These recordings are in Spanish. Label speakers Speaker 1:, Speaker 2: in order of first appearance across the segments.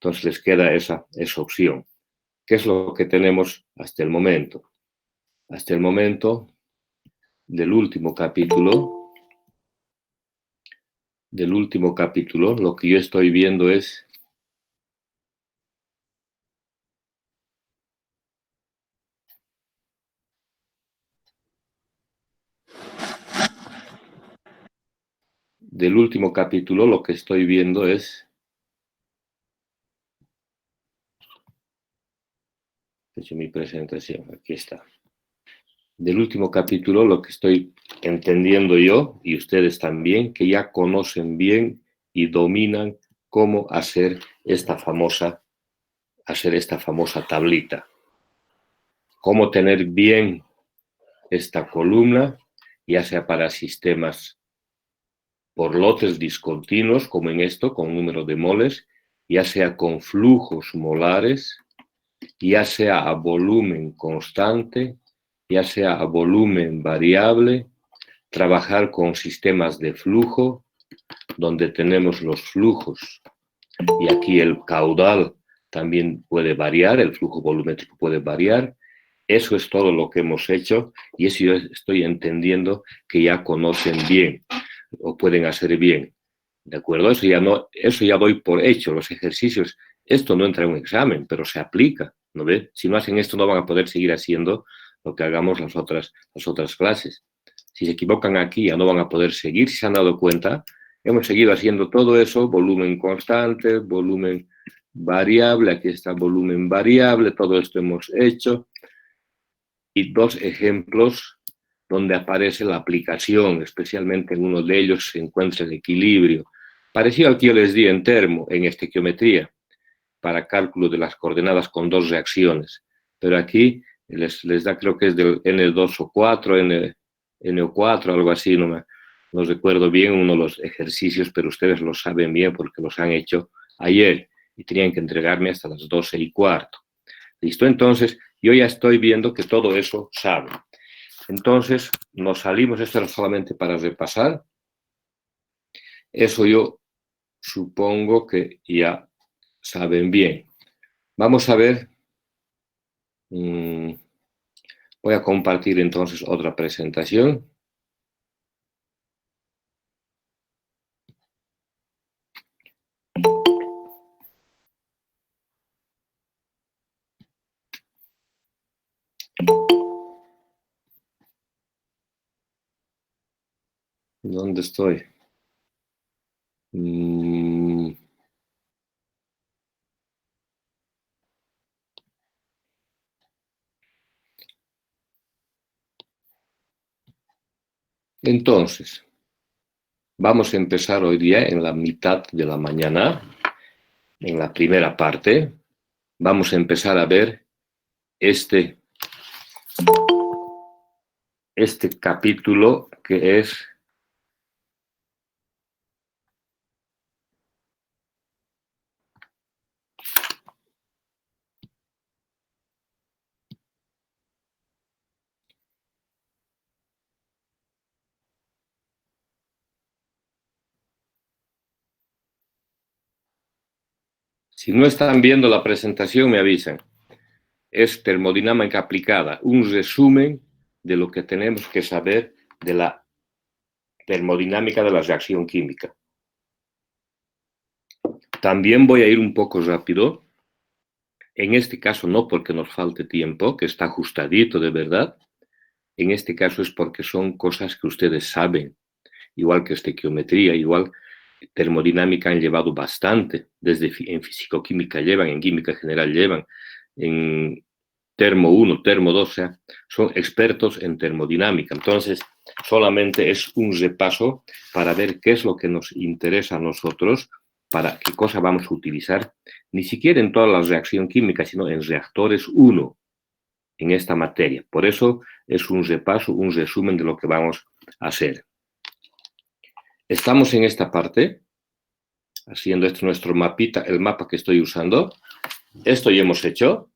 Speaker 1: Entonces les queda esa opción. ¿Qué es lo que tenemos hasta el momento? Hasta el momento del último capítulo, lo que yo estoy viendo es lo que estoy viendo es mi presentación, aquí está. Del último capítulo lo que estoy entendiendo yo, y ustedes también, que ya conocen bien y dominan cómo hacer esta famosa tablita. Cómo tener bien esta columna, ya sea para sistemas por lotes discontinuos, como en esto, con número de moles, ya sea con flujos molares, ya sea a volumen constante, ya sea a volumen variable, trabajar con sistemas de flujo, donde tenemos los flujos, y aquí el caudal también puede variar, el flujo volumétrico puede variar. Eso es todo lo que hemos hecho, y eso yo estoy entendiendo que ya conocen bien, o pueden hacer bien. ¿De acuerdo? Eso ya doy por hecho, los ejercicios. Esto no entra en un examen, pero se aplica, ¿no ves? Si no hacen esto, no van a poder seguir haciendo lo que hagamos las otras clases. Si se equivocan aquí, ya no van a poder seguir. Si se han dado cuenta, hemos seguido haciendo todo eso, volumen constante, volumen variable, aquí está volumen variable, todo esto hemos hecho. Y dos ejemplos donde aparece la aplicación, especialmente en uno de ellos se encuentra el equilibrio, parecido al que yo les di en termo, en estequiometría, para cálculo de las coordenadas con dos reacciones. Pero aquí les da, creo que es del N2 o 4, N4, algo así, no recuerdo bien uno de los ejercicios, pero ustedes lo saben bien porque los han hecho ayer y tenían que entregarme hasta las 12:15. ¿Listo? Entonces, yo ya estoy viendo que todo eso sabe. Entonces, nos salimos, esto era solamente para repasar. Eso yo supongo que ya saben bien. Vamos a ver. Voy a compartir entonces otra presentación. ¿Dónde estoy? Entonces, vamos a empezar hoy día en la mitad de la mañana, en la primera parte. Vamos a empezar a ver este capítulo que es si no están viendo la presentación, me avisan. Es termodinámica aplicada, un resumen de lo que tenemos que saber de la termodinámica de la reacción química. También voy a ir un poco rápido. En este caso no porque nos falte tiempo, que está ajustadito de verdad. En este caso es porque son cosas que ustedes saben, igual que estequiometría, igual termodinámica han llevado bastante, desde en fisicoquímica llevan, en química general llevan, en termo 1, termo 2, o sea, son expertos en termodinámica. Entonces, solamente es un repaso para ver qué es lo que nos interesa a nosotros, para qué cosa vamos a utilizar, ni siquiera en toda la reacción química, sino en reactores 1, en esta materia. Por eso es un repaso, un resumen de lo que vamos a hacer. Estamos en esta parte, haciendo este nuestro mapita, el mapa que estoy usando. Esto ya hemos hecho.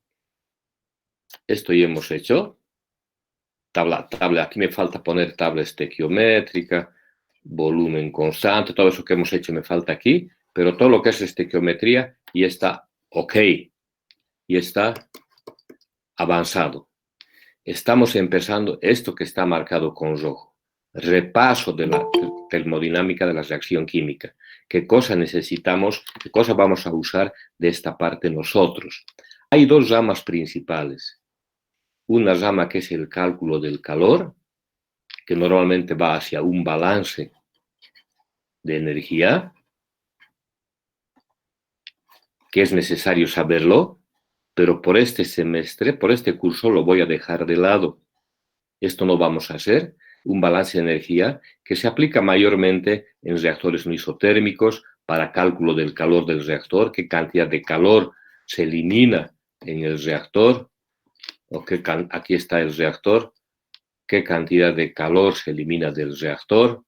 Speaker 1: Tabla, aquí me falta poner tabla estequiométrica, volumen constante, todo eso que hemos hecho me falta aquí, pero todo lo que es estequiometría ya está Ok, y está avanzado. Estamos empezando esto que está marcado con rojo. Repaso de la termodinámica de la reacción química. ¿Qué cosa necesitamos? ¿Qué cosa vamos a usar de esta parte nosotros? Hay dos ramas principales. Una rama que es el cálculo del calor, que normalmente va hacia un balance de energía, que es necesario saberlo, pero por este semestre, por este curso, lo voy a dejar de lado. Esto no vamos a hacer, un balance de energía que se aplica mayormente en reactores no isotérmicos para cálculo del calor del reactor, qué cantidad de calor se elimina en el reactor, o aquí está el reactor, qué cantidad de calor se elimina del reactor.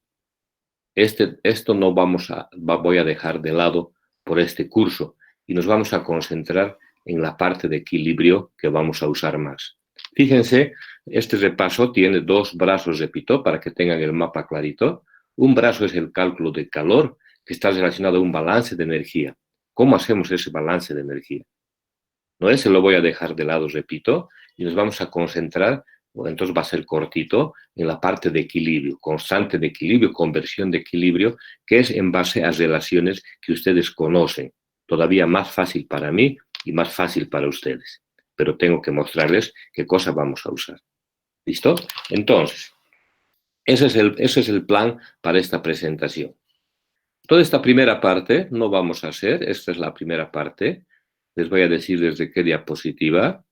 Speaker 1: Esto no voy a dejar de lado por este curso y nos vamos a concentrar en la parte de equilibrio que vamos a usar más. Fíjense, este repaso tiene dos brazos, repito, para que tengan el mapa clarito. Un brazo es el cálculo de calor, que está relacionado a un balance de energía. ¿Cómo hacemos ese balance de energía? No, ese lo voy a dejar de lado, repito, y nos vamos a concentrar, entonces va a ser cortito, en la parte de equilibrio, constante de equilibrio, conversión de equilibrio, que es en base a relaciones que ustedes conocen. Todavía más fácil para mí y más fácil para ustedes. Pero tengo que mostrarles qué cosa vamos a usar. ¿Listo? Entonces, ese es el plan para esta presentación. Toda esta primera parte no vamos a hacer, esta es la primera parte. Les voy a decir desde qué diapositiva.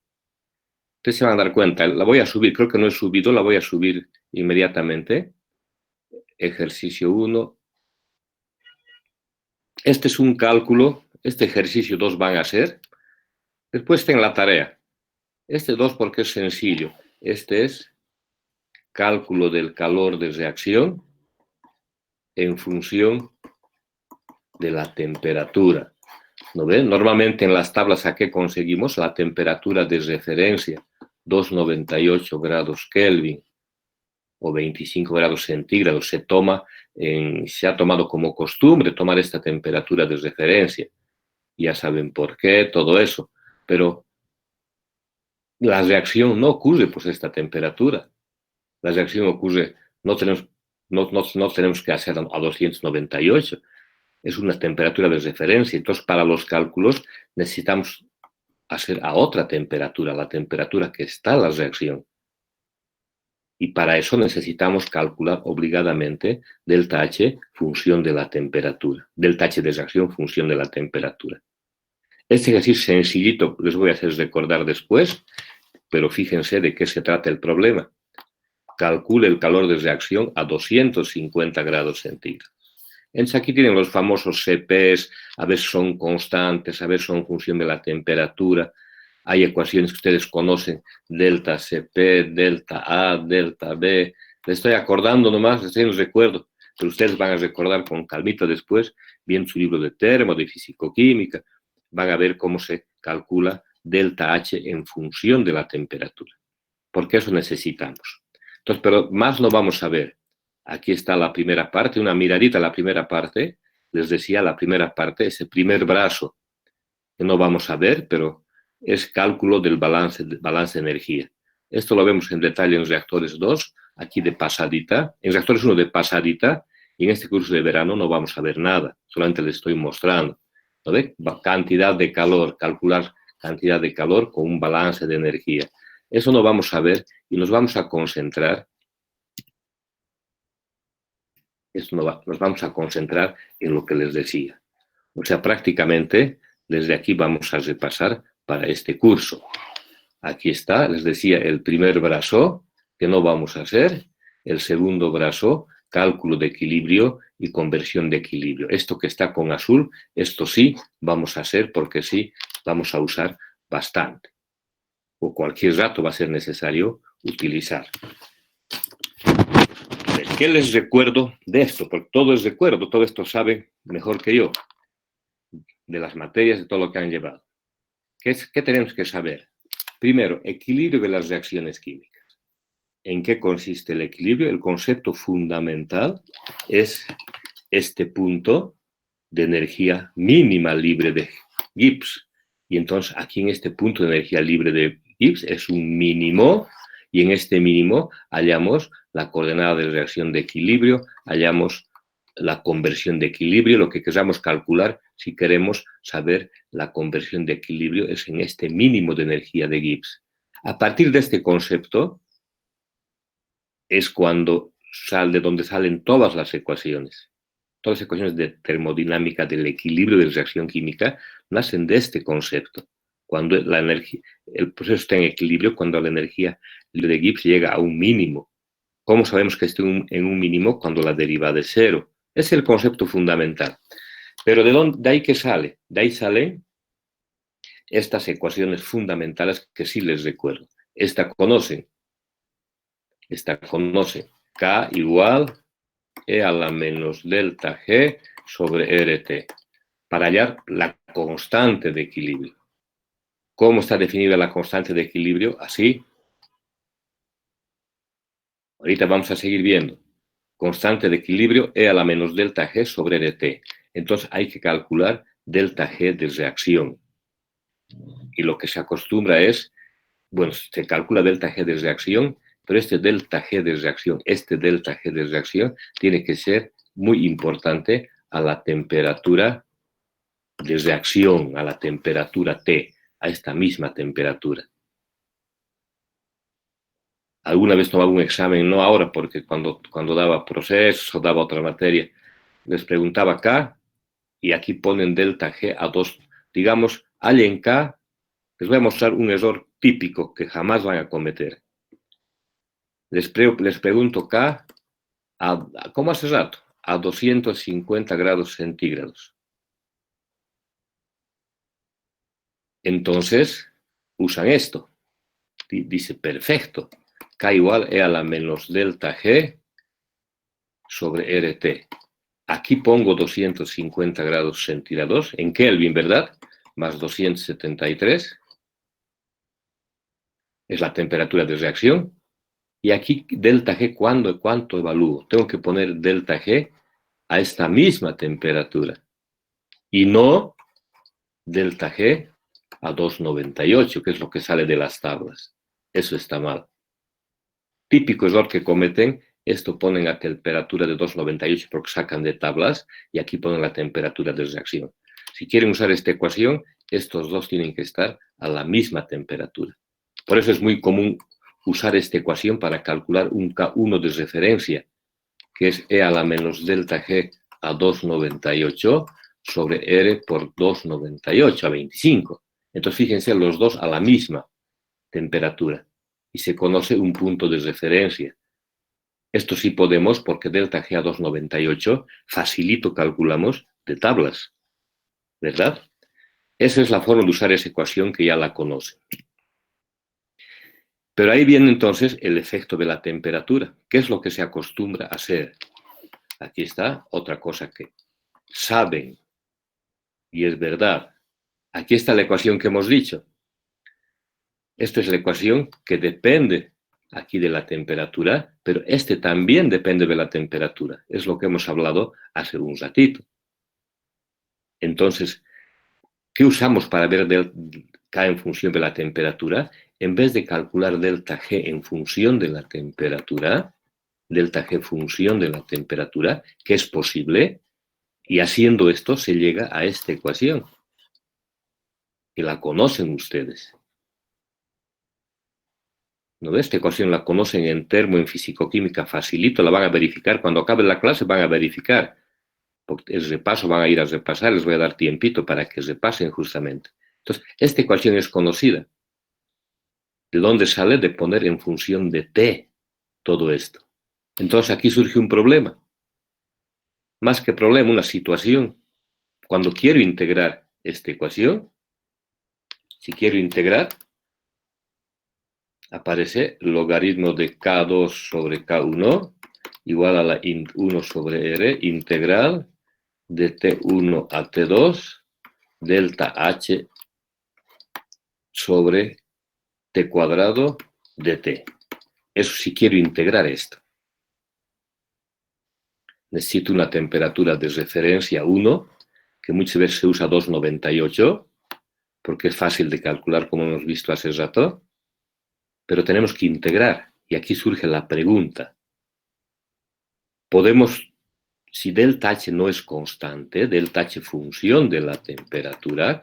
Speaker 1: Ustedes se van a dar cuenta, la voy a subir, creo que no he subido, la voy a subir inmediatamente. Ejercicio 1. Este es un cálculo, este ejercicio 2 van a ser. Después tengo la tarea. Este 2 porque es sencillo. Este es cálculo del calor de reacción en función de la temperatura. ¿No ven? Normalmente en las tablas a qué conseguimos la temperatura de referencia, 298 grados Kelvin o 25 grados centígrados. Se ha tomado como costumbre tomar esta temperatura de referencia. Ya saben por qué, todo eso. Pero la reacción no ocurre por esta temperatura. La reacción ocurre, no tenemos que hacer a 298. Es una temperatura de referencia. Entonces, para los cálculos necesitamos hacer a otra temperatura, la temperatura que está en la reacción. Y para eso necesitamos calcular obligadamente delta H función de la temperatura. Delta H de reacción función de la temperatura. Este ejercicio sencillito les voy a hacer recordar después, pero fíjense de qué se trata el problema. Calcule el calor de reacción a 250 grados centígrados. Entonces aquí tienen los famosos CPs, a ver si son constantes, a ver si son función de la temperatura. Hay ecuaciones que ustedes conocen, delta CP, delta A, delta B. Les estoy acordando nomás, les estoy en recuerdo, pero ustedes van a recordar con calmita después, bien su libro de termo, de fisicoquímica, van a ver cómo se calcula delta H en función de la temperatura. Porque eso necesitamos. Entonces, pero más no vamos a ver. Aquí está la primera parte, una miradita a la primera parte. Les decía, la primera parte, ese primer brazo, que no vamos a ver, pero es cálculo del balance de energía. Esto lo vemos en detalle en reactores 2, aquí de pasadita, en reactores 1 de pasadita, y en este curso de verano no vamos a ver nada, solamente les estoy mostrando. ¿No ve? Cantidad de calor, calcular cantidad de calor con un balance de energía. Eso no vamos a ver y nos vamos a concentrar. Nos vamos a concentrar en lo que les decía. O sea, prácticamente desde aquí vamos a repasar para este curso. Aquí está, les decía, el primer brazo, que no vamos a hacer. El segundo brazo, cálculo de equilibrio y conversión de equilibrio. Esto que está con azul, esto sí vamos a hacer porque sí vamos a usar bastante. O cualquier rato va a ser necesario utilizar. ¿Qué les recuerdo de esto? Porque todo es recuerdo, todo esto saben mejor que yo, de las materias, de todo lo que han llevado. ¿Qué tenemos que saber? Primero, equilibrio de las reacciones químicas. ¿En qué consiste el equilibrio? El concepto fundamental es este punto de energía mínima libre de Gibbs, Y entonces aquí en este punto de energía libre de Gibbs es un mínimo, y en este mínimo hallamos la coordenada de reacción de equilibrio, hallamos la conversión de equilibrio, lo que queramos calcular si queremos saber la conversión de equilibrio es en este mínimo de energía de Gibbs. A partir de este concepto es cuando de donde salen todas las ecuaciones. Todas las ecuaciones de termodinámica del equilibrio de la reacción química nacen de este concepto. Cuando la energía, el proceso está en equilibrio, cuando la energía de Gibbs llega a un mínimo. ¿Cómo sabemos que está en un mínimo? Cuando la derivada es cero. Es el concepto fundamental. Pero ¿de ahí qué sale? De ahí salen estas ecuaciones fundamentales que sí les recuerdo. Esta conocen. K igual E a la menos delta G sobre RT, para hallar la constante de equilibrio. ¿Cómo está definida la constante de equilibrio? Así. Ahorita vamos a seguir viendo. Constante de equilibrio E a la menos delta G sobre RT. Entonces hay que calcular delta G de reacción. Y lo que se acostumbra es, bueno, se calcula delta G de reacción, pero este delta G de reacción tiene que ser muy importante a la temperatura de reacción, a la temperatura T, a esta misma temperatura. Alguna vez tomaba un examen, no ahora, porque cuando daba procesos o daba otra materia, les preguntaba K y aquí ponen delta G a 2. Digamos, hallen K, les voy a mostrar un error típico que jamás van a cometer. Les pregunto K, ¿cómo hace rato? A 250 grados centígrados. Entonces, usan esto. Dice, perfecto. K igual E a la menos delta G sobre RT. Aquí pongo 250 grados centígrados en Kelvin, ¿verdad? Más 273. Es la temperatura de reacción. Y aquí delta G, ¿cuánto evalúo? Tengo que poner delta G a esta misma temperatura. Y no delta G a 298, que es lo que sale de las tablas. Eso está mal. Típico error que cometen, esto ponen a temperatura de 298 porque sacan de tablas y aquí ponen la temperatura de reacción. Si quieren usar esta ecuación, estos dos tienen que estar a la misma temperatura. Por eso es muy común usar esta ecuación para calcular un K1 de referencia, que es E a la menos delta G a 298 sobre R por 298 a 25. Entonces fíjense los dos a la misma temperatura y se conoce un punto de referencia. Esto sí podemos porque delta G a 298 facilito calculamos de tablas, ¿verdad? Esa es la forma de usar esa ecuación que ya la conocen. Pero ahí viene entonces el efecto de la temperatura. ¿Qué es lo que se acostumbra a hacer? Aquí está otra cosa que saben y es verdad. Aquí está la ecuación que hemos dicho. Esta es la ecuación que depende aquí de la temperatura, pero este también depende de la temperatura. Es lo que hemos hablado hace un ratito. Entonces, ¿qué usamos para ver K en función de la temperatura? En vez de calcular delta G en función de la temperatura, delta G función de la temperatura, que es posible, y haciendo esto se llega a esta ecuación, que la conocen ustedes. ¿No? Esta ecuación la conocen en en fisicoquímica, facilito, la van a verificar. Cuando acabe la clase van a verificar. Porque el repaso van a ir a repasar, les voy a dar tiempito para que repasen justamente. Entonces, esta ecuación es conocida. ¿De dónde sale? De poner en función de T todo esto. Entonces aquí surge un problema. Más que problema, una situación. Cuando quiero integrar esta ecuación, si quiero integrar, aparece logaritmo de K2 sobre K1 igual a la 1 sobre R integral de T1 a T2 delta H sobre T cuadrado de T. Eso si quiero integrar esto. Necesito una temperatura de referencia 1, que muchas veces se usa 298, porque es fácil de calcular como hemos visto hace rato, pero tenemos que integrar. Y aquí surge la pregunta. Podemos, si delta H no es constante, delta H función de la temperatura,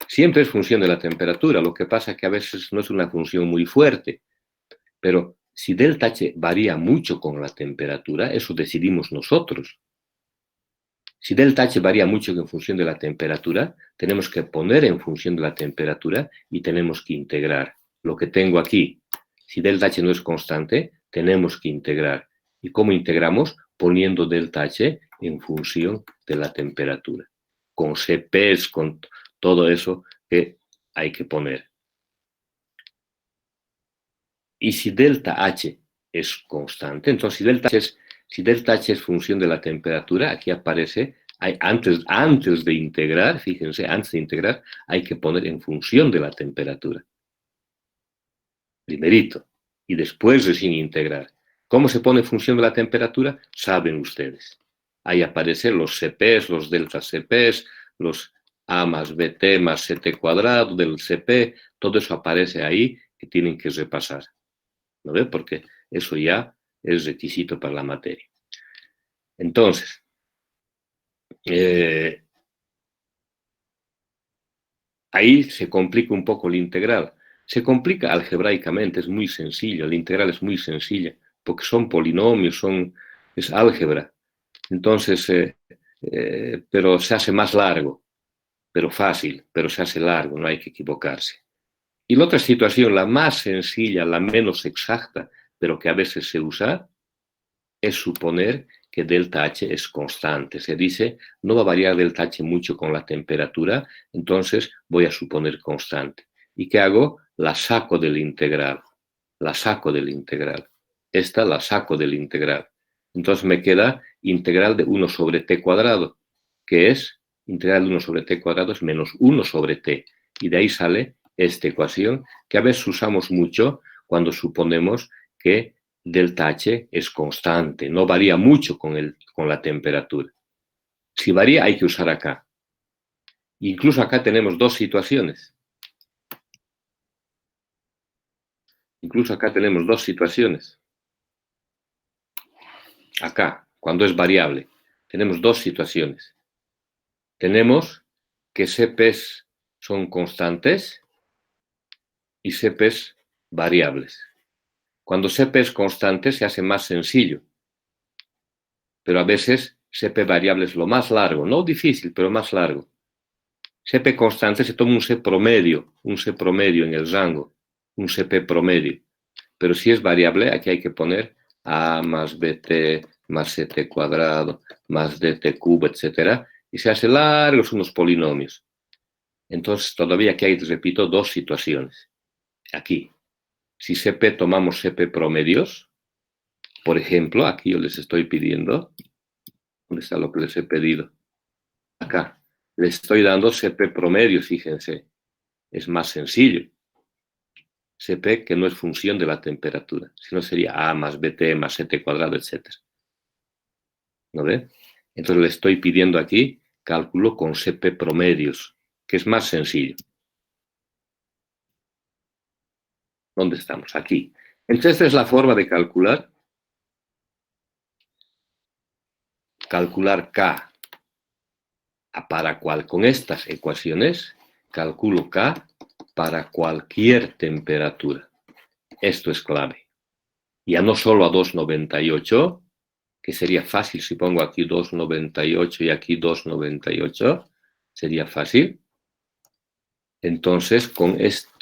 Speaker 1: siempre es función de la temperatura, lo que pasa es que a veces no es una función muy fuerte, pero si delta H varía mucho con la temperatura, eso decidimos nosotros. Si delta H varía mucho en función de la temperatura, tenemos que poner en función de la temperatura y tenemos que integrar. Lo que tengo aquí, si delta H no es constante, tenemos que integrar. ¿Y cómo integramos? Poniendo delta H en función de la temperatura. Con CPs, con todo eso que hay que poner. Y si delta H es constante, entonces si delta H es función de la temperatura, aquí aparece, antes de integrar, fíjense, antes de integrar hay que poner en función de la temperatura. Primerito. Y después recién integrar. ¿Cómo se pone en función de la temperatura? Saben ustedes. Ahí aparecen los CPs, los delta CPs, los A más BT más CT cuadrado del CP, todo eso aparece ahí que tienen que repasar. ¿No ve? Porque eso ya es requisito para la materia. Entonces, ahí se complica un poco el integral. Se complica algebraicamente, es muy sencillo, el integral es muy sencilla, porque son polinomios, es álgebra. Entonces, pero se hace más largo, pero fácil, pero se hace largo, no hay que equivocarse. Y la otra situación, la más sencilla, la menos exacta, pero que a veces se usa, es suponer que delta H es constante. Se dice, no va a variar delta H mucho con la temperatura, entonces voy a suponer constante. ¿Y qué hago? La saco del integral. La saco del integral. Esta la saco del integral. Entonces me queda integral de 1 sobre t cuadrado, que es integral de 1 sobre t cuadrado es menos 1 sobre t. Y de ahí sale esta ecuación que a veces usamos mucho cuando suponemos que delta H es constante, no varía mucho con la temperatura. Si varía, hay que usar acá. Incluso acá tenemos dos situaciones. Incluso acá tenemos dos situaciones. Acá, cuando es variable, tenemos dos situaciones. Tenemos que CPs son constantes y CPs variables. Cuando CP es constante se hace más sencillo, pero a veces CP variable es lo más largo, no difícil, pero más largo. CP constante se toma un C promedio en el rango, un CP promedio. Pero si es variable, aquí hay que poner A más BT más CT cuadrado más DT cubo, etc. Y se hace largos unos polinomios. Entonces, todavía aquí hay, repito, dos situaciones. Aquí, si CP tomamos CP promedios, por ejemplo, aquí yo les estoy pidiendo, ¿dónde está lo que les he pedido? Acá, les estoy dando CP promedios, fíjense, es más sencillo. CP que no es función de la temperatura, sino sería A más BT más CT cuadrado, etc. ¿No ve? Entonces le estoy pidiendo aquí cálculo con CP promedios, que es más sencillo. ¿Dónde estamos? Aquí. Entonces esta es la forma de calcular K para con estas ecuaciones, calculo K para cualquier temperatura. Esto es clave. Ya no solo a 2,98, que sería fácil si pongo aquí 2,98 y aquí 2,98, sería fácil. Entonces,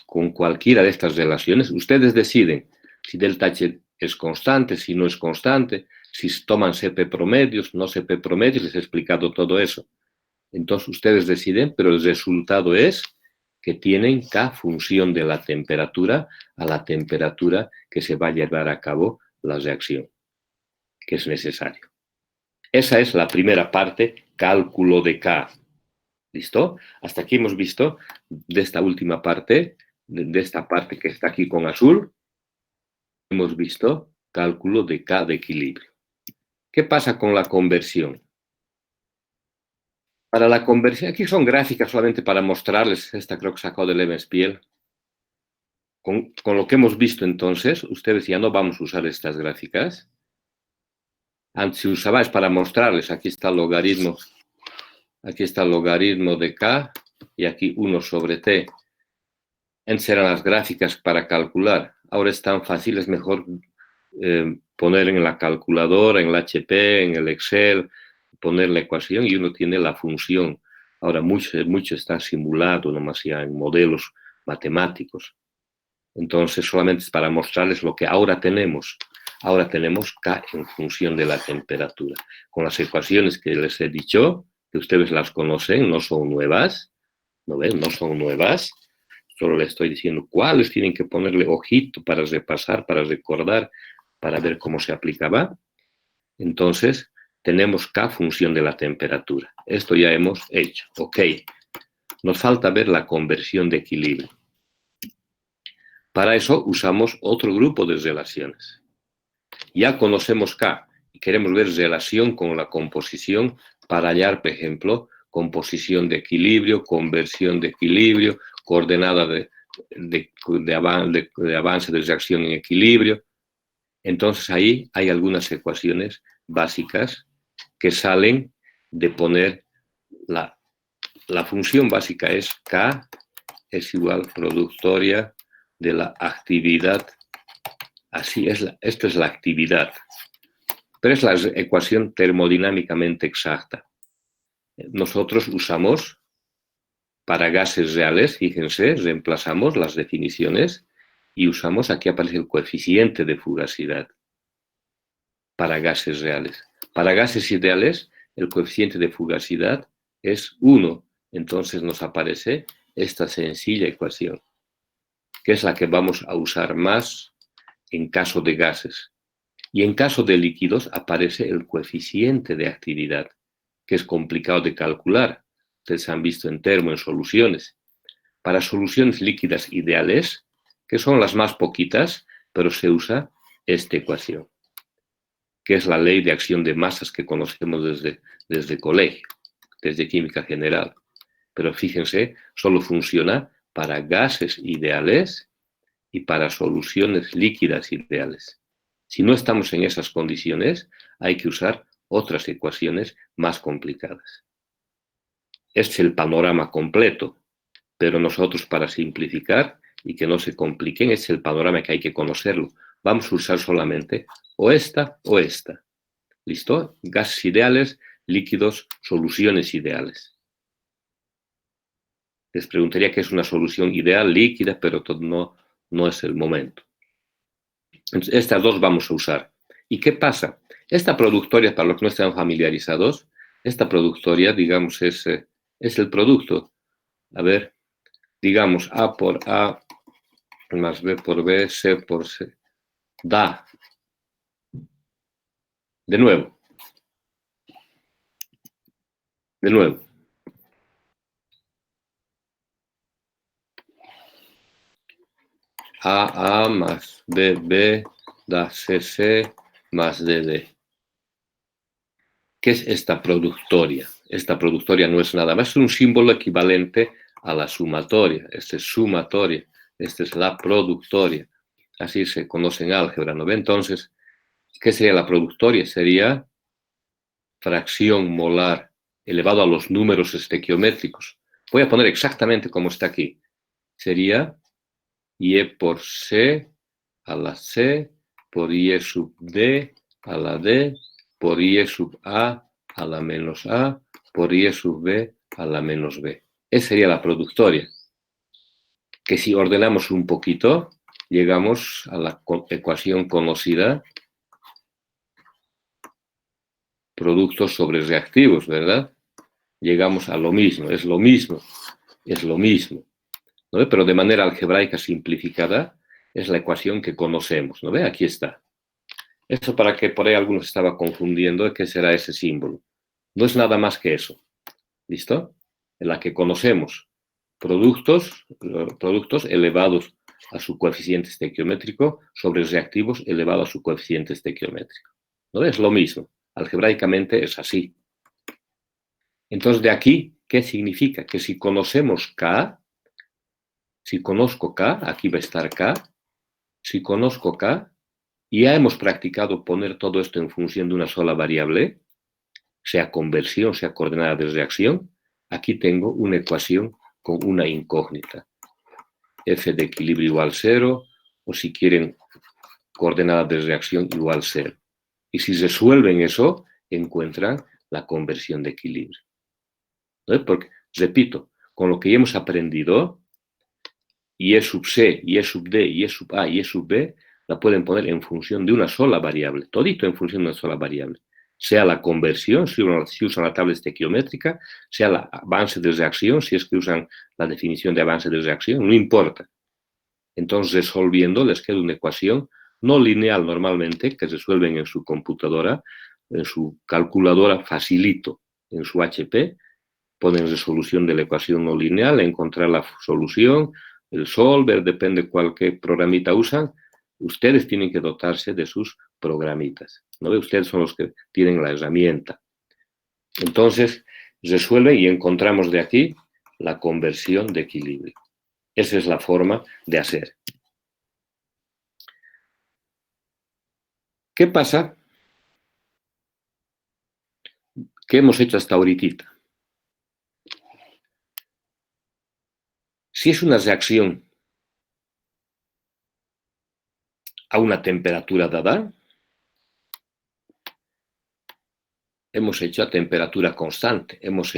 Speaker 1: con cualquiera de estas relaciones, ustedes deciden si delta H es constante, si no es constante, si toman CP promedios, no CP promedios, les he explicado todo eso. Entonces, ustedes deciden, pero el resultado es que tienen K función de la temperatura a la temperatura que se va a llevar a cabo la reacción, que es necesario. Esa es la primera parte, cálculo de K. ¿Listo? Hasta aquí hemos visto de esta última parte, de esta parte que está aquí con azul, hemos visto cálculo de K de equilibrio. ¿Qué pasa con la conversión? Para la conversión, aquí son gráficas solamente para mostrarles, esta creo que sacó de Levenspiel. Con lo que hemos visto entonces, ustedes ya no vamos a usar estas gráficas. Antes se usaba es para mostrarles, aquí está el logaritmo de K y aquí 1 sobre T. Antes eran las gráficas para calcular, ahora es tan fácil, es mejor poner en la calculadora, en el HP, en el Excel, poner la ecuación y uno tiene la función. Ahora mucho está simulado, nomás ya en modelos matemáticos. Entonces solamente es para mostrarles lo que ahora tenemos. Ahora tenemos K en función de la temperatura. Con las ecuaciones que les he dicho, que ustedes las conocen, no son nuevas, ¿no ven? No son nuevas. Solo les estoy diciendo cuáles tienen que ponerle ojito para repasar, para recordar, para ver cómo se aplicaba. Entonces, tenemos K función de la temperatura. Esto ya hemos hecho. Ok. Nos falta ver la conversión de equilibrio. Para eso usamos otro grupo de relaciones. Ya conocemos K y queremos ver relación con la composición para hallar, por ejemplo, composición de equilibrio, conversión de equilibrio, coordenada de avance de reacción en equilibrio. Entonces ahí hay algunas ecuaciones básicas que salen de poner la función básica es K es igual productoria de la actividad. Así es, esta es la actividad. Pero es la ecuación termodinámicamente exacta. Nosotros usamos para gases reales, fíjense, reemplazamos las definiciones y usamos, aquí aparece el coeficiente de fugacidad para gases reales. Para gases ideales, el coeficiente de fugacidad es 1. Entonces nos aparece esta sencilla ecuación, que es la que vamos a usar más en caso de gases. Y en caso de líquidos aparece el coeficiente de actividad, que es complicado de calcular. Ustedes han visto en termo, en soluciones. Para soluciones líquidas ideales, que son las más poquitas, pero se usa esta ecuación, que es la ley de acción de masas que conocemos desde colegio, desde química general. Pero fíjense, solo funciona para gases ideales y para soluciones líquidas ideales. Si no estamos en esas condiciones, hay que usar otras ecuaciones más complicadas. Este es el panorama completo, pero nosotros, para simplificar y que no se compliquen, este es el panorama que hay que conocerlo. Vamos a usar solamente o esta o esta. ¿Listo? Gases ideales, líquidos, soluciones ideales. Les preguntaría qué es una solución ideal líquida, pero no es el momento. Entonces, estas dos vamos a usar. ¿Y qué pasa? Esta productoria, para los que no están familiarizados, esta productoria, digamos, es el producto. A ver, digamos, A por A más B por B, C por C, da. De nuevo. A más B da CC más DD. ¿Qué es esta productoria? Esta productoria no es nada más, es un símbolo equivalente a la sumatoria. Esta es sumatoria, esta es la productoria. Así se conoce en álgebra, ¿no ve? Entonces, ¿qué sería la productoria? Sería fracción molar elevado a los números estequiométricos. Voy a poner exactamente como está aquí. Sería Y por C a la C por Y sub D a la D por Y sub A la menos A por Y sub B a la menos B. Esa sería la productoria. Que si ordenamos un poquito, llegamos a la ecuación conocida productos sobre reactivos, ¿verdad? Llegamos a lo mismo, es lo mismo, ¿no? Pero de manera algebraica simplificada es la ecuación que conocemos, ¿no ve? Aquí está. Esto para que por ahí algunos estaban confundiendo qué será ese símbolo. No es nada más que eso, ¿listo? En la que conocemos productos elevados a su coeficiente estequiométrico sobre reactivos elevados a su coeficiente estequiométrico. ¿No? Es lo mismo. Algebraicamente es así. Entonces, de aquí, ¿qué significa? Que si conocemos K, si conozco K, aquí va a estar K, si conozco K, y ya hemos practicado poner todo esto en función de una sola variable, sea conversión, sea coordenada de reacción, aquí tengo una ecuación con una incógnita. F de equilibrio igual 0, o si quieren, coordenada de reacción igual 0. Y si resuelven eso, encuentran la conversión de equilibrio. ¿No? Porque, repito, con lo que ya hemos aprendido, y E sub C, y E sub D, y E sub A, y E sub B, la pueden poner en función de una sola variable, todito en función de una sola variable. Sea la conversión, si usan la tabla estequiométrica, sea el avance de reacción, si es que usan la definición de avance de reacción, no importa. Entonces, resolviendo, les queda una ecuación no lineal normalmente, que resuelven en su computadora, en su calculadora facilito, en su HP, ponen resolución de la ecuación no lineal, encontrar la solución, el solver, depende qué programita usan. Ustedes tienen que dotarse de sus programitas, ¿no? Ustedes son los que tienen la herramienta. Entonces, resuelven y encontramos de aquí la conversión de equilibrio. Esa es la forma de hacer. ¿Qué pasa? ¿Qué hemos hecho hasta ahorita? Si es una reacción a una temperatura dada, hemos hecho a temperatura constante, hemos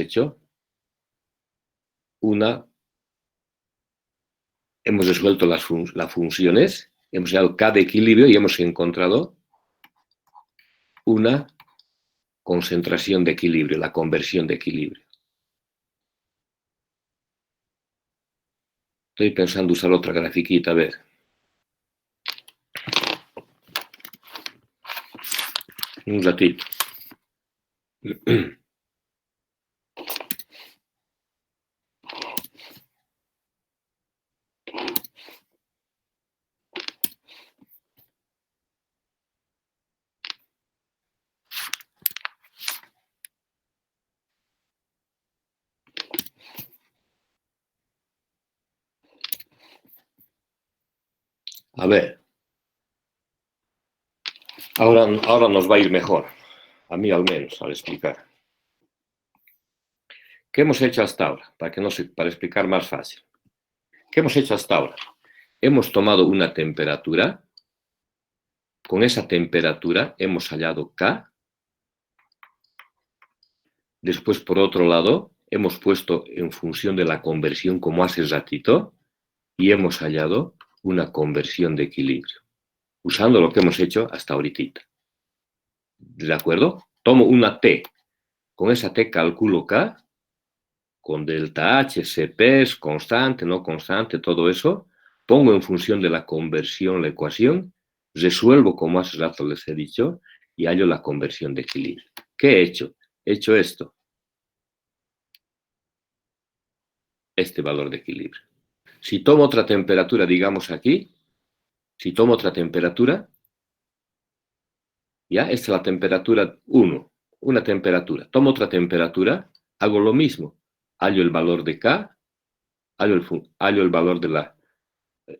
Speaker 1: resuelto las funciones, hemos llegado a K de equilibrio y hemos encontrado una concentración de equilibrio, la conversión de equilibrio. Estoy pensando usar otra grafiquita, a ver. Un ratito. A ver. Ahora nos va a ir mejor. A mí al menos, al explicar. ¿Qué hemos hecho hasta ahora? Para explicar más fácil. ¿Qué hemos hecho hasta ahora? Hemos tomado una temperatura. Con esa temperatura hemos hallado K. Después, por otro lado, hemos puesto en función de la conversión como hace ratito y hemos hallado una conversión de equilibrio, usando lo que hemos hecho hasta ahorita. ¿De acuerdo? Tomo una T. Con esa T calculo K, con delta H, CP, es constante, no constante, todo eso. Pongo en función de la conversión la ecuación, resuelvo como hace rato les he dicho y hallo la conversión de equilibrio. ¿Qué he hecho? He hecho esto. Este valor de equilibrio. Si tomo otra temperatura, digamos aquí, si tomo otra temperatura, ya, esta es la temperatura 1, una temperatura. Tomo otra temperatura, hago lo mismo. Hallo el valor de K, hallo el valor de la...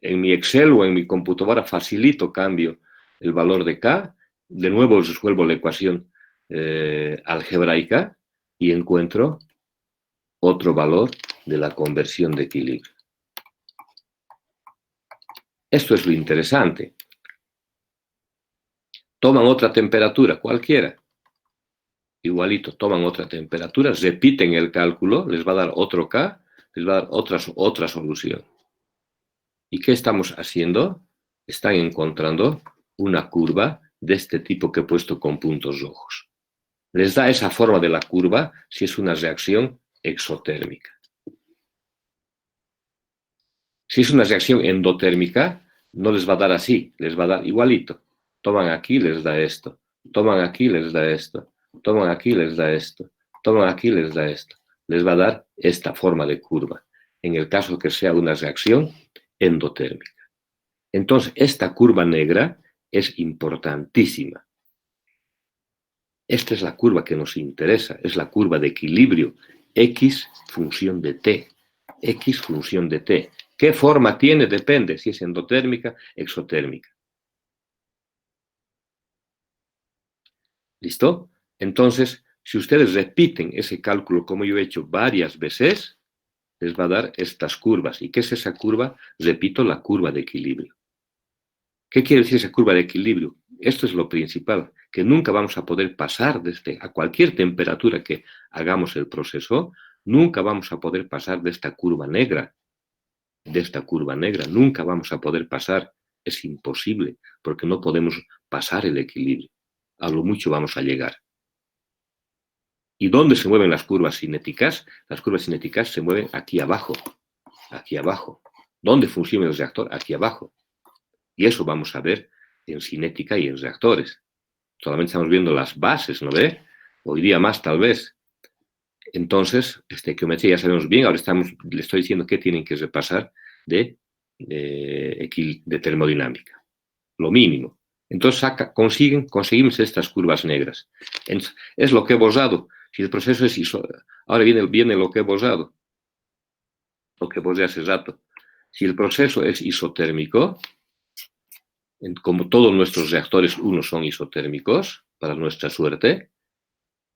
Speaker 1: En mi Excel o en mi computadora facilito, cambio el valor de K, de nuevo resuelvo la ecuación algebraica y encuentro otro valor de la conversión de equilibrio. Esto es lo interesante. Toman otra temperatura, cualquiera. Igualito, toman otra temperatura, repiten el cálculo, les va a dar otro K, les va a dar otra solución. ¿Y qué estamos haciendo? Están encontrando una curva de este tipo que he puesto con puntos rojos. Les da esa forma de la curva si es una reacción exotérmica. Si es una reacción endotérmica, no les va a dar así, les va a dar igualito. Toman aquí, les da esto. Toman aquí, les da esto. Toman aquí, les da esto. Toman aquí, les da esto. Les va a dar esta forma de curva, en el caso que sea una reacción endotérmica. Entonces, esta curva negra es importantísima. Esta es la curva que nos interesa, es la curva de equilibrio, X función de T. X función de T. ¿Qué forma tiene? Depende si es endotérmica, exotérmica. ¿Listo? Entonces, si ustedes repiten ese cálculo como yo he hecho varias veces, les va a dar estas curvas. ¿Y qué es esa curva? Repito, la curva de equilibrio. ¿Qué quiere decir esa curva de equilibrio? Esto es lo principal, que nunca vamos a poder pasar a cualquier temperatura que hagamos el proceso, nunca vamos a poder pasar de esta curva negra. Nunca vamos a poder pasar. Es imposible, porque no podemos pasar el equilibrio. A lo mucho vamos a llegar. ¿Y dónde se mueven las curvas cinéticas? Las curvas cinéticas se mueven aquí abajo. Aquí abajo. ¿Dónde funciona el reactor? Aquí abajo. Y eso vamos a ver en cinética y en reactores. Solamente estamos viendo las bases, ¿no ve? Hoy día más, tal vez. Entonces, estequiometría ya sabemos bien. Ahora le estoy diciendo qué tienen que repasar de termodinámica. Lo mínimo. Entonces, conseguimos estas curvas negras. Es lo que hemos dado. Si el proceso es ahora viene lo que hemos dado. Lo que hemos de hace rato. Si el proceso es isotérmico, como todos nuestros reactores, unos son isotérmicos, para nuestra suerte,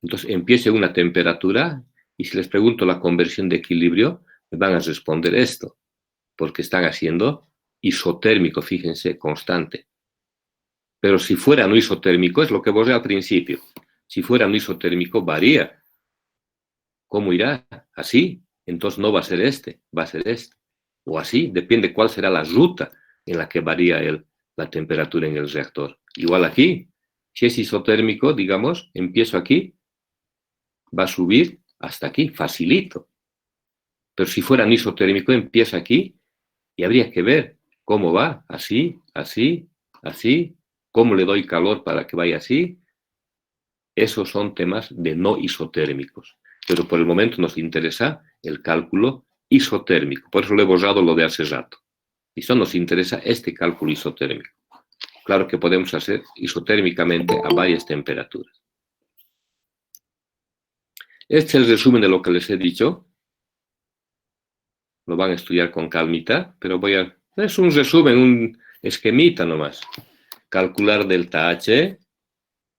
Speaker 1: entonces empiece una temperatura y si les pregunto la conversión de equilibrio, me van a responder esto, porque están haciendo isotérmico, fíjense, constante. Pero si fuera no isotérmico, es lo que vos al principio. Si fuera no isotérmico, varía. ¿Cómo irá? Así. Entonces no va a ser este, va a ser este. O así, depende cuál será la ruta en la que varía la temperatura en el reactor. Igual aquí, si es isotérmico, digamos, empiezo aquí, va a subir hasta aquí, facilito. Pero si fuera isotérmico, empieza aquí y habría que ver cómo va, así, así, así, cómo le doy calor para que vaya así. Esos son temas de no isotérmicos. Pero por el momento nos interesa el cálculo isotérmico. Por eso le he borrado lo de hace rato. Y eso nos interesa este cálculo isotérmico. Claro que podemos hacer isotérmicamente a varias temperaturas. Este es el resumen de lo que les he dicho. Lo van a estudiar con calmita, pero es un resumen, un esquemita nomás. Calcular delta H,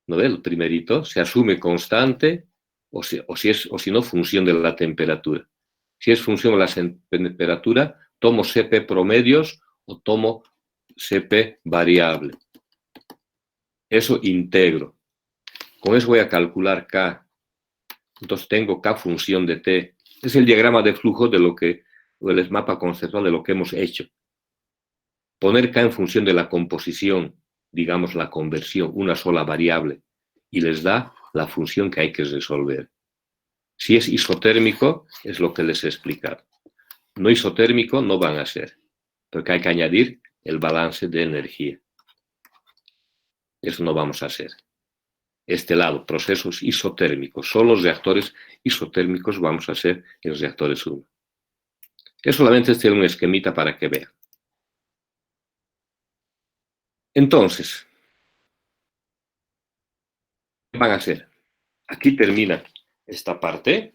Speaker 1: ¿no ve? El primerito, se asume constante, o si no, función de la temperatura. Si es función de la temperatura, tomo CP promedios o tomo CP variable. Eso integro. Con eso voy a calcular K. Entonces tengo K función de T. Es el diagrama de flujo el mapa conceptual de lo que hemos hecho. Poner K en función de la composición, digamos la conversión, una sola variable, y les da la función que hay que resolver. Si es isotérmico, es lo que les he explicado. No isotérmico no van a ser, porque hay que añadir el balance de energía. Eso no vamos a hacer. Este lado, procesos isotérmicos. Solo los reactores isotérmicos vamos a hacer en los reactores 1. Es solamente un esquemita para que vean. Entonces, ¿qué van a hacer? Aquí termina esta parte.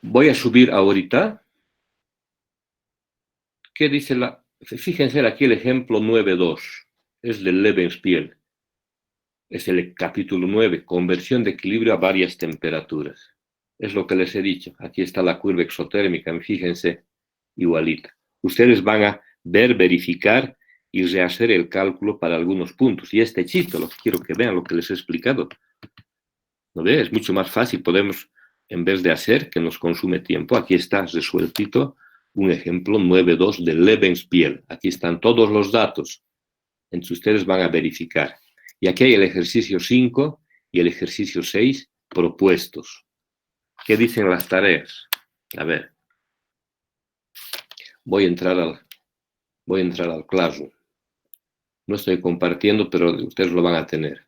Speaker 1: Voy a subir ahorita. ¿Qué dice Fíjense aquí el ejemplo 9.2. Es del Lebensspiel. Es el capítulo 9, conversión de equilibrio a varias temperaturas. Es lo que les he dicho. Aquí está la curva exotérmica, fíjense, igualita. Ustedes van a verificar y rehacer el cálculo para algunos puntos. Y este chiste, lo que quiero que vean, lo que les he explicado. ¿No ve? Es mucho más fácil. Podemos, en vez de hacer, que nos consume tiempo, aquí está resueltito un ejemplo 9.2 de Lebensspiel. Aquí están todos los datos. Entonces ustedes van a verificar. Y aquí hay el ejercicio 5 y el ejercicio 6 propuestos. ¿Qué dicen las tareas? A ver. Voy a entrar al Classroom. No estoy compartiendo, pero ustedes lo van a tener.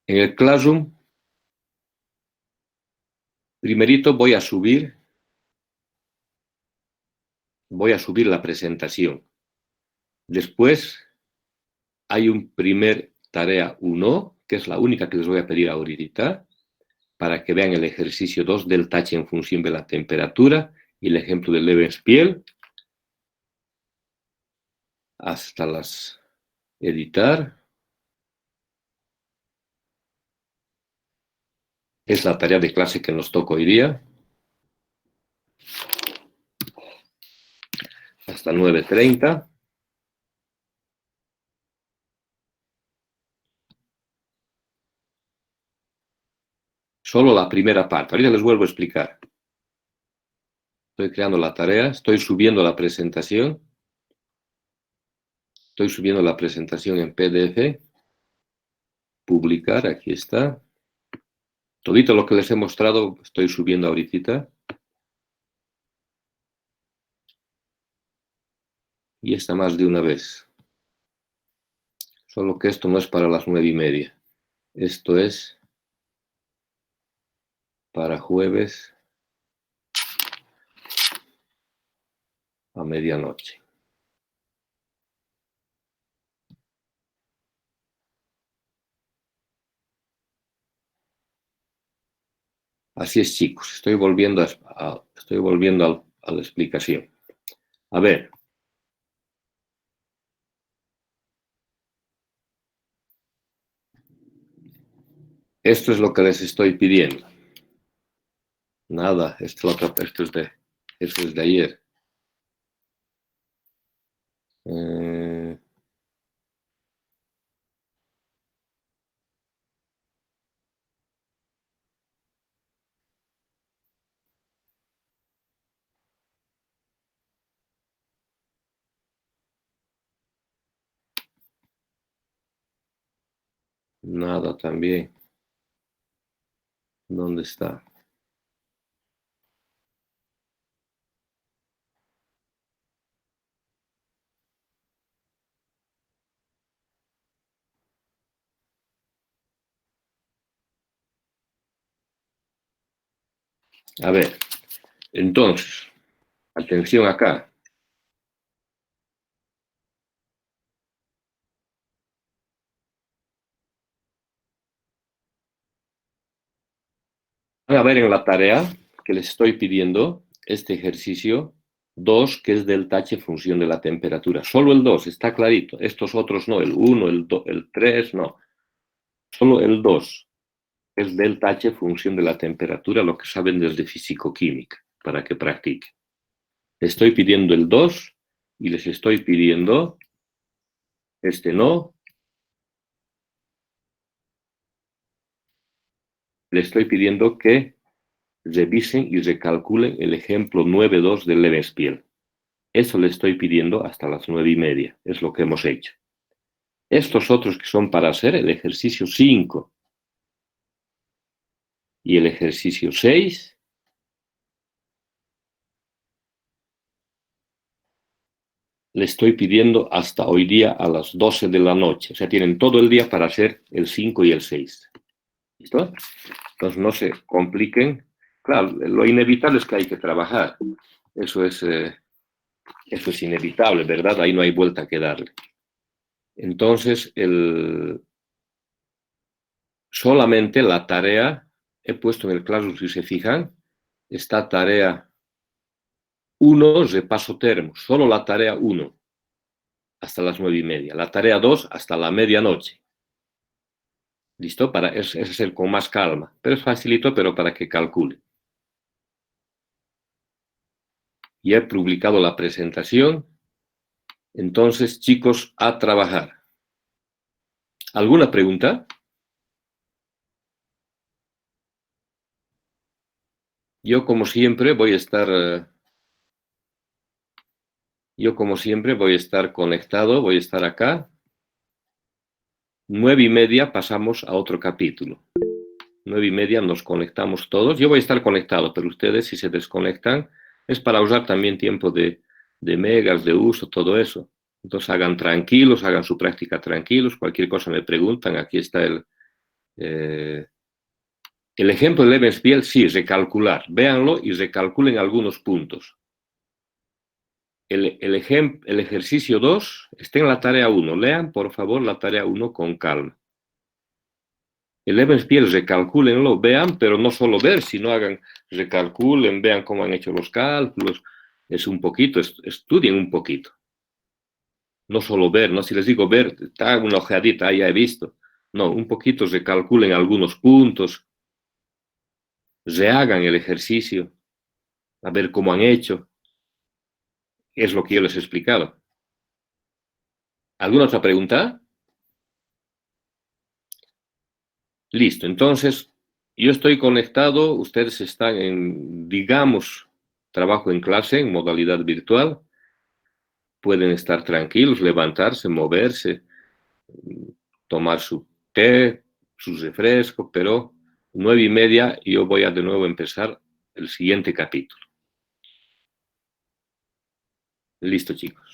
Speaker 1: En el Classroom, primerito voy a subir la presentación. Después hay un primer tarea 1, que es la única que les voy a pedir ahorita, para que vean el ejercicio 2 del tache en función de la temperatura y el ejemplo del Lebenspiel. Hasta las editar. Es la tarea de clase que nos toca hoy día. Hasta 9:30. Solo la primera parte. Ahorita les vuelvo a explicar. Estoy creando la tarea. Estoy subiendo la presentación. Estoy subiendo la presentación en PDF. Publicar. Aquí está. Todito lo que les he mostrado estoy subiendo ahorita. Y esta más de una vez. Solo que esto no es para las 9:30. Esto es para jueves a medianoche. Así es, chicos. Estoy volviendo a la explicación. A ver. Esto es lo que les estoy pidiendo. Nada, esto es de ayer. Nada también. ¿Dónde está? A ver, entonces, atención acá. Van a ver en la tarea que les estoy pidiendo este ejercicio 2, que es delta H función de la temperatura. Solo el 2, está clarito. Estos otros no, el 1, el 3, no. Solo el 2 es delta H función de la temperatura, lo que saben desde fisicoquímica, para que practiquen. Les estoy pidiendo el 2 y les estoy pidiendo este no. Les estoy pidiendo que revisen y recalculen el ejemplo 9.2 del Lebenspiel. Eso le estoy pidiendo hasta las 9:30. Es lo que hemos hecho. Estos otros que son para hacer el ejercicio 5 y el ejercicio 6, le estoy pidiendo hasta hoy día a las 12 de la noche. O sea, tienen todo el día para hacer el 5 y el 6. ¿Listo? Entonces no se compliquen. Claro, lo inevitable es que hay que trabajar. Eso es inevitable, ¿verdad? Ahí no hay vuelta que darle. Entonces, solamente la tarea, he puesto en el Classroom, si se fijan, está tarea 1, repaso termos, solo la tarea 1, hasta las 9:30. La tarea 2, hasta la medianoche. ¿Listo? Ese es el con más calma. Pero es facilito, pero para que calcule. Ya he publicado la presentación. Entonces, chicos, a trabajar. ¿Alguna pregunta? Yo, como siempre, voy a estar conectado, voy a estar acá. 9:30 pasamos a otro capítulo. 9:30 nos conectamos todos. Yo voy a estar conectado, pero ustedes, si se desconectan, es para usar también tiempo de megas, de uso, todo eso. Entonces hagan tranquilos, hagan su práctica tranquilos. Cualquier cosa me preguntan. Aquí está el ejemplo de Lebenspiel, sí, recalcular. Véanlo y recalculen algunos puntos. el ejercicio 2 está en la tarea 1. Lean, por favor, la tarea 1 con calma. El Evenspiel, recalcúlenlo, vean, pero no solo ver, sino recalculen, vean cómo han hecho los cálculos. Es un poquito, estudien un poquito. No solo ver, ¿no? Si les digo ver, está una ojeadita, ya he visto. No, un poquito recalculen algunos puntos, rehagan el ejercicio, a ver cómo han hecho. Es lo que yo les he explicado. ¿Alguna otra pregunta? Listo, entonces yo estoy conectado, ustedes están en, digamos, trabajo en clase, en modalidad virtual. Pueden estar tranquilos, levantarse, moverse, tomar su té, su refresco, pero 9:30 yo voy a de nuevo empezar el siguiente capítulo. Listo, chicos.